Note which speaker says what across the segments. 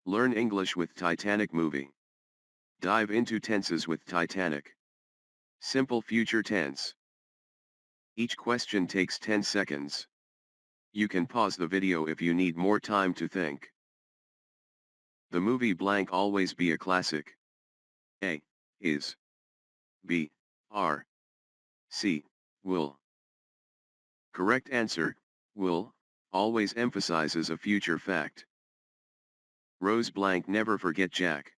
Speaker 1: Learn English with Titanic movie. Dive into tenses with Titanic. Simple future tense. Each question takes 10 seconds. You can pause the video if you need more time to think. The movie blank always be a classic. A. Is. B. Are. C. Will. Correct answer, will, always emphasizes a future fact. Rose blank never forget Jack.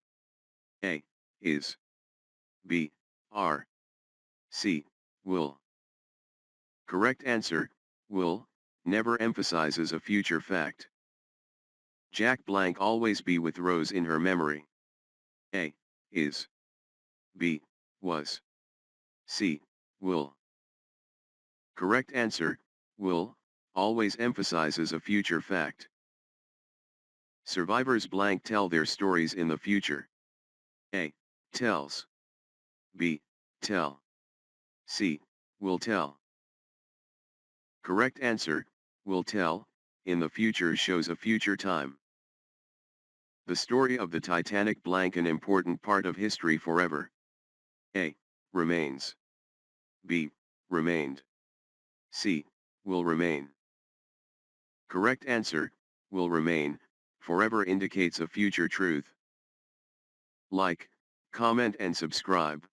Speaker 1: A. Is. B. Are. C. Will. Correct answer, will, never emphasizes a future fact. Jack blank always be with Rose in her memory. A. Is. B. Was. C. Will. Correct answer, will, always emphasizes a future fact. Survivors blank tell their stories in the future. A. Tells. B. Tell. C. Will tell. Correct answer, will tell, in the future shows a future time. The story of the Titanic blank an important part of history forever. A. Remains. B. Remained. C. Will remain. Correct answer, will remain, forever indicates a future truth. Like, comment and subscribe.